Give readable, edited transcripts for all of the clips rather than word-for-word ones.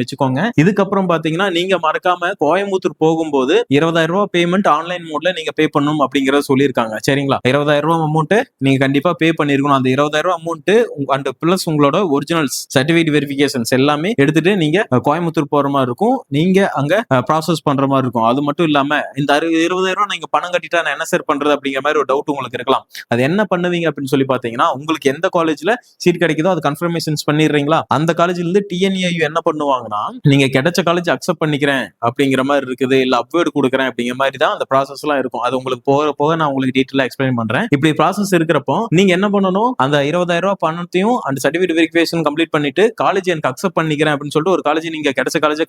வச்சுக்கோங்க. இதுக்கப்புறம் பாத்தீங்கன்னா நீங்க மறக்காம கோயம்புத்தூர் போகும்போது 20,000 ரூபாய் பேமெண்ட் ஆன்லைன் மோட்ல நீங்க பே பண்ணணும் அப்படிங்கறத சொல்லியிருக்காங்க. சரிங்களா? 20,000 ரூபாய் அமௌண்ட் நீங்க கண்டிப்பா பே பண்ணிருக்கணும். அந்த 20,000 ரூபாய் அமௌண்ட் அண்ட் பிளஸ் உங்களோட ஒரிஜினல்ஸ் சர்டிபிகேட் வெரிஃபிகேஷன்ஸ் எல்லாமே எடுத்துட்டு நீங்க கோயம்புத்தூர் போற மாதிரி இருக்கும். நீங்க அங்க ப்ராசஸ் பண்ற மாதிரி இருக்கும். அது மட்டும் இல்லாம இந்த 20,000 ரூபாய் நீங்க பணம் கட்டிட்டா நான் என்ன சார் பண்றது அப்படிங்கிற மாதிரி ஒரு டவுட் உங்களுக்கு இருக்கலாம். அது என்ன பண்ணுவீங்க அப்படின்னு சொல்லி பாத்தீங்கன்னா, உங்களுக்கு எந்த காலேஜ்ல சீட் கிடைக்குதோ அது கன்ஃபர்மேஷன்ஸ் பண்ணிடுறீங்களா, அந்த காலேஜ்ல இருந்து டிஎன்ஏயு என்ன பண்ணுவாங்கன்னா, நீங்க கிடைச்ச காலேஜ் அக்செப்ட் பண்ணிக்கிறேன் அப்படிங்கிற மாதிரி இருக்குது, இல்ல அப்வேர்டு கொடுக்குறேன் அப்படிங்கிற மாதிரி தான் அந்த ப்ராசஸ் எல்லாம் இருக்கும். அது உங்களுக்கு போக போக நான் உங்களுக்கு டீட்டெயிலா எக்ஸ்பிளைன் பண்றேன். இப்படி ப்ராசஸ் இருக்கிறப்போ நீங்க என்ன பண்ணணும், அந்த 20,000 ரூபாய் பணத்தையும் அந்த சர்டிபிகேட் வெரிஃபிகேஷன் கம்ப்ளீட் பண்ணிட்டு காலேஜ் எனக்கு அக்செப்ட் பண்ணிக்கிறேன் அப்படின்னு சொல்லிட்டு ஒரு காலேஜ் நீங்க கிடைச்ச காலேஜ்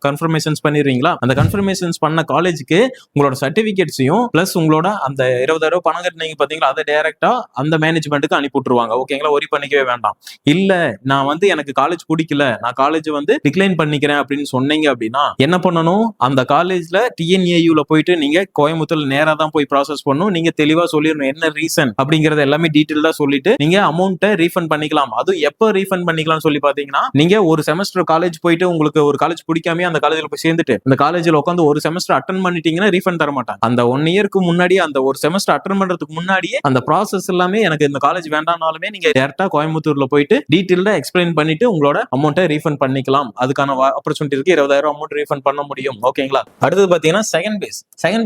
கன்ஃபர்மேஷன்ஸ் பண்ணிடுறீங்களா, அந்த கன்ஃபர்மேஷன்ஸ் பண்ண காலேஜுக்கு உங்களோட சர்டிபிகேட்ஸையும் பிளஸ் உங்களோட அந்த 20,000 ரூபாய் பணம் கட்டினீங்க பாத்தீங்களா, அதை டைரக்டா அந்த மேனேஜ்மெண்ட்டுக்கு அனுப்பி விட்டுருவாங்க. ஓகேங்களா? ஒரி பண்ணிக்கவே வேண்டாம். இல்ல நான் எனக்கு காலேஜ் பிடிக்கல, நான் காலேஜ் டிக்ளைன் பண்ணிக்கிறேன் அப்படின்னு சொன்னீங்க அப்படின்னா என்ன பண்ணணும், அந்த காலேஜ்ல டிஎன்ஏயுல போயிட்டு நீங்க கோயம்புத்தூர்ல நேரா தான் போய் ப்ராசஸ் பண்ணணும். நீங்க தெளிவா சொல்லிடணும் என்ன ரீசன் அப்படிங்கறது எல்லாமே டீட்டெயிலா சொல்லிட்டு நீங்க அமௌண்ட்டை ரீஃபண்ட் பண்ணிக்கலாம். அதுவும் எப்ப ரீஃபண்ட் பண்ணிக்கலாம் சொல்லி பாத்தீங்கன்னா, நீங்க ஒரு செமஸ்டர் காலேஜ் போயிட்டு உங்களுக்கு ஒரு காலேஜ் பிடிக்காம அந்த காலேஜ்ல போய் சேர்ந்துட்டு அந்த காலேஜ்ல உட்காந்து ஒரு செமஸ்டர் அட்டன் பண்ணிட்டீங்கன்னா ரீஃபண்ட் தர மாட்டாங்க. அந்த 1 இயருக்கு முன்னாடி அந்த ஒரு செமஸ்டர் அட்டன் பண்றதுக்கு முன்னாடியே அந்த ப்ராசஸ் எல்லாமே எனக்கு இந்த காலேஜ் வேண்டாம்னாலுமே நீங்க டேரக்டா கோயம்புத்தூர்ல போயிட்டு டீட்டெயிலா எக்ஸ்பிளைன் பண்ணிட்டு உங்களோட அமௌண்ட்டை ரீஃபண்ட் பண்ணிக்கலாம். அதுக்கான ஆப்பர்ச்சுனிட்டி இருக்கு. 20,000 அமௌண்ட் ரீஃபண்ட் பண்ண முடியும். ஓகேங்களா? அடுத்தது பாத்தீங்கன்னா செகண்ட்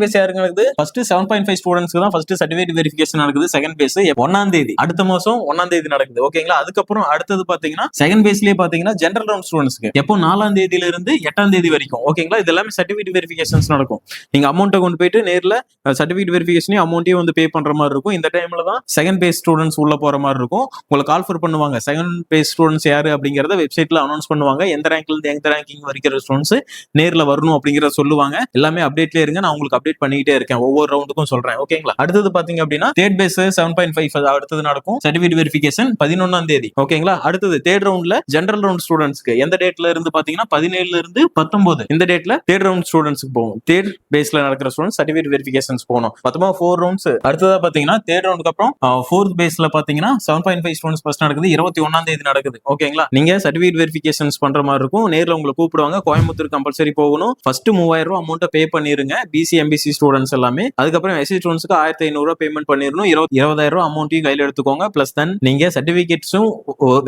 பேஸ் யாருக்கு நடக்குது? ஃபர்ஸ்ட் 7.5 ஸ்டூடண்ட்ஸ்க்கு தான் ஃபர்ஸ்ட் சர்டிபிகேட் வெரிஃபிகேஷன் நடக்குது. செகண்ட் பேஸ் 1ஆம் தேதி அடுத்த மாசம் 1ஆம் தேதி நடக்குது. ஓகேங்களா? அதுக்கப்புறம் அடுத்தது பாத்தீங்கன்னா செகண்ட் பேஸ்லயே பாத்தீங்கன்னா ஜெனரல் ரவுண்ட் ஸ்டூடண்ட்ஸ்க்கு எப்போ 4ஆம் தேதியில இருந்து 8ஆம் தேதி வரைக்கும். ஓகேங்களா? இது எல்லாமே சர்டிபிகேட் வெரிஃபிகேஷன்ஸ் நடக்கும். நீங்க அமௌண்ட்டை கொண்டு போயிட்டு நேர்ல சர்டிபிகேட் வெரிஃபிகேஷனையும் அமௌண்ட்டையும் பே பண்ற மாதிரி இருக்கும். இந்த டைம்ல தான் செகண்ட் பேஸ் ஸ்டூடண்ட்ஸ் உள்ள போற மாதிரி இருக்கும். உங்களுக்கு கால்ஃபர் பண்ணுவாங்க. செகண்ட் பேஸ் ஸ்டூடண்ட்ஸ் யாரு அப்படிங்கறத வெப்சைட்ல அனௌன்ஸ் பண்ணுவாங்க. எந்த ரேங்க்ல இருந்து எந்த ரேங்கிங் வரைக்கிற ஸ்டூடண்ட்ஸ் நேர்ல வரணும் அப்படிங்கறத சொல்லுவாங்க. எல்லாமே அப்டேட்லயே இருங்க. நான் உங்களுக்கு அப்டேட் பண்ணிட்டே இருக்கேன். ஒவ்வொரு ரவுண்டுக்கும் சொல்றேன். ஓகேங்களா? அடுத்தது பாத்தீங்க அப்படின்னா தேர்ட் பேஸ் 7.5 அடுத்தது நடக்கும் சர்டிபிகேட் வெரிஃபிகேஷன் 11ஆம் தேதி. ஓகேங்களா? அடுத்தது தேர்ட் ரவுண்ட்ல ஜெனரல் ரவுண்ட் ஸ்டூடண்ட்ஸ்க்கு எந்த டேட்ல இருந்து பாத்தீங்கன்னா 17ல இருந்து 19 இந்த டேட்ல தேர்ட் ரவுண்ட் ஸ்டூடண்ட்ஸ்க்கு போகும். தேர்ட் பேஸ்ல நடக்கிற ஸ்டூடண்ட்ஸ் சர்டிபிகேட் வெரிஃபிகேஷன்ஸ் போகணும். மொத்தமா 4 ரவுண்ட்ஸ். அடுத்ததா பாத்தீங்கன்னா தேர்ட் ரவுண்டுக்கு அப்புறம் ஃபோர்த் பேஸ்ல பாத்தீங்கன்னா 7.5 ஸ்டூடண்ட்ஸ் ஃபர்ஸ்ட் நடக்குது. 21ஆம் தேதி நடக்குது. ஓகேங்களா? நீங்க சர்டிபிகேட் வெரிஃபிகேஷன்ஸ் பண்ற மாதிரி இருக்கும். நேர்ல உங்களை கூப்பிடுவாங்க. கோயம்புத்தூர் கம்பல்சரி போகணும். ஃபர்ஸ்ட் 3,000 ரூபாய் அமௌண்ட் பே பண்ணிருங்க. பிசி எம்பிசி ஸ்டூடண்ட்ஸ் எல்லாமே. அதுக்கப்புறம் எஸ்சி ஸ்டூடண்ட்ஸ்க்கு 1,500 ரூபாய் பேமெண்ட் பண்ணிடணும். 20,000 ரூபாய் அமௌண்ட்டையும் கையில எடுத்துக்கோங்க. பிளஸ் தென் நீங்க சர்டிபிகேட்ஸும்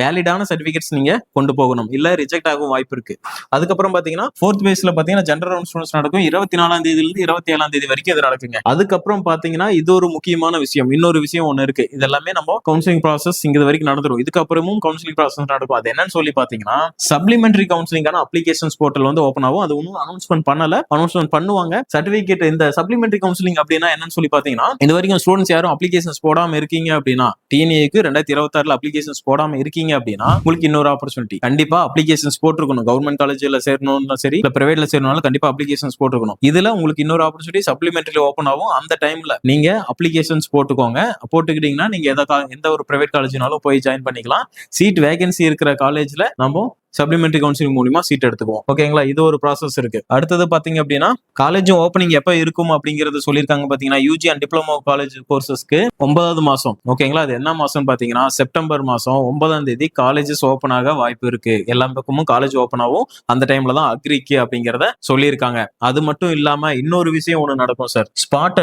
வேலிடான சர்டிபிகேட்ஸ் நீங்க கொண்டு போகணும். இல்ல ரிஜெக்ட் ஆகும் வாய்ப்பு இருக்கு. அதுக்கப்புறம் பாத்தீங்கன்னா ஃபோர்த் பேஸ்ல பாத்தீங்கன்னா ஜெனரல் ரவுண்ட் ஸ்டூடண்ட்ஸ் நடக்கும். 24ஆம் தேதியில இருந்து 27ஆம் தேதி வரைக்கும் இது நடக்குங்க. அதுக்கப்புறம் பாத்தீங்கன்னா இது ஒரு முக்கியமான விஷயம். இன்னொரு விஷயம் ஒண்ணு இருக்கு. இதெல்லாமே நம்ம கவுன்சிலிங் ப்ராசஸ் இங்க வரைக்கும் நடந்துரும். இதுக்கப்புறமும் கவுன்சிலிங் ப்ராசஸ் நடக்கும். அது என்னன்னு சொல்லி பாத்தீங்கன்னா சப்ளிமெண்டரி கவுன்சிலிங்கான அப்ளிகேஷன்ஸ் போர்ட்டல் ஓபன் ஆகும். அது ஒன்னும் அனௌன்ஸ்மெண்ட் பண்ணல. அனௌன்ஸ்மெண்ட் பண்ணுவாங்க. சர்டிபிகேட் இந்த சப்ளிமெண்டரி கவுன்சிலிங் அப்படின்னா என்னன்னு சொல்லி பாத்தீங்கன்னா, இது வரைக்கும் ஸ்டூடெண்ட்ஸ் யாரும் அப்ளிகேஷன்ஸ் போடாம இருக்கீங்க அப்படின்னா, டிஎன்ஏக்கு 2026ல அப்ளிகேஷன்ஸ் போடாம இருக்கீங்க அப்படின்னா உங்களுக்கு இன்னொரு ஆப்பர்ச்சுனிட்டி. கண்டிப்பா அப்ளிகேஷன்ஸ் போட்டுருக்கணும். கவர்மெண்ட் காலேஜ்ல சேரணும்னா சரி, இல்ல பிரைவேட்ல சேரணும்னாலும் கண்டிப்பா அப்ளிகேஷன்ஸ் போட்டுருக்கணும். இதுல உங்களுக்கு இன்னொரு ஆப்பர்ச்சுனிட்டி சப்ளிமெண்டரி ஓபன் ஆகும். அந்த டைம்ல நீங்க அப்ளிகேஷன்ஸ் போட்டுக்கோங்க. போட்டுக்கிட்டீங்கன்னா நீங்க எந்த ஒரு பிரைவேட் காலேஜ்னாலும் போய் ஜாயின் பண்ணிக்கலாம். சீட் வேகன்சி இருக்கிற காலேஜ்ல நம்ம சப்ளிமெண்டரி கவுன்சிலிங் மூலமா சீட் எடுத்துக்குவோம். ஓகேங்களா? இது ஒரு ப்ராசஸ் இருக்கு. அடுத்தது பாத்தீங்க அப்படின்னா காலேஜும் ஓப்பனிங் எப்ப இருக்கும் அப்படிங்கறது சொல்லியிருக்காங்க. பாத்தீங்கன்னா யூஜி அண்ட் டிப்ளமோ காலேஜ் கோர்சஸ்க்கு 9வது மாசம். ஓகேங்களா? அது என்ன மாசம் பாத்தீங்கன்னா செப்டம்பர் மாசம் 9ஆம் தேதி காலேஜஸ் ஓப்பன் ஆக வாய்ப்பு இருக்கு. எல்லா பக்கமும் காலேஜ் ஓப்பன் ஆகும். அந்த டைம்ல தான் அக்ரிக்கு அப்படிங்கறத சொல்லியிருக்காங்க. அது மட்டும் இல்லாம இன்னொரு விஷயம் ஒண்ணு நடக்கும் சார். ஸ்பாட்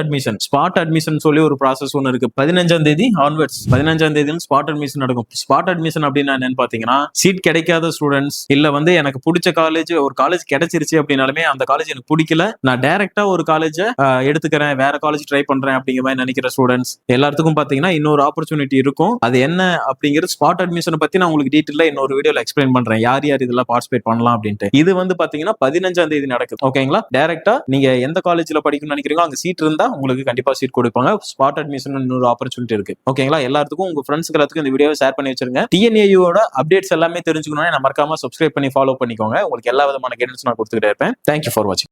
அட்மிஷன் சொல்லி ஒரு ப்ராசஸ் ஒண்ணு இருக்கு. 15ஆம் தேதி ஆன்வர்ட்ஸ் 15ஆம் தேதி ஸ்பாட் அட்மிஷன் நடக்கும். ஸ்பாட் அட்மிஷன் அப்படின்னா என்னன்னு பாத்தீங்கன்னா சீட் கிடைக்காத ஸ்டூடெண்ட் இல்ல எனக்கு பிடிச்ச காலேஜ் ஒரு காலேஜ் கிடைச்சிருச்சு அப்படின்னாலுமே அந்த காலேஜ் எனக்கு பிடிக்கல, நான் டைரக்டா ஒரு காலேஜ் எடுத்துக்கிறேன், வேற காலேஜ் ட்ரை பண்றேன் அப்படிங்கிற மாதிரி நினைக்கிற ஸ்டூடெண்ட்ஸ் எல்லாத்துக்கும் பாத்தீங்கன்னா இன்னொரு ஆப்பர்ச்சுனிட்டி இருக்கும். அது என்ன அப்படிங்கிறது ஸ்பாட் அட்மிஷன் பத்தி நான் உங்களுக்கு டீட்டெயிலா இன்னொரு வீடியோல எக்ஸ்பிளைன் பண்றேன். யார் இதெல்லாம் பார்ட்டிசிபேட் பண்ணலாம் அப்படின்ட்டு. இது பாத்தீங்கன்னா 15ஆம் தேதி நடக்குது. ஓகேங்களா? டைரக்டா நீங்க எந்த காலேஜ்ல படிக்கணும்னு நினைக்கிறீங்களோ அங்க சீட் இருந்தா உங்களுக்கு கண்டிப்பா சீட் கொடுப்பாங்க. ஸ்பாட் அட்மிஷன் இன்னொரு ஆப்பர்ச்சுனிட்டி இருக்கு. ஓகேங்களா? எல்லாத்துக்கும் உங்க ஃப்ரெண்ட்ஸ்க்கு எல்லாத்துக்கும் இந்த வீடியோவை ஷேர் பண்ணி வச்சிருங்க. டிஎன்ஏயோட அப்டேட்ஸ் எல்லாமே தெரிஞ்சுக்கணும்னா நான் மறக்காம சப்ஸ்கிரைப் பண்ணி ஃபாலோ பண்ணிக்கோங்க. உங்களுக்கு எல்லா விதமான கைடன்ஸ் நான் கொடுத்துக்கிட்டே இருப்பேன். தேங்க்யூ ஃபார் வாட்சிங்.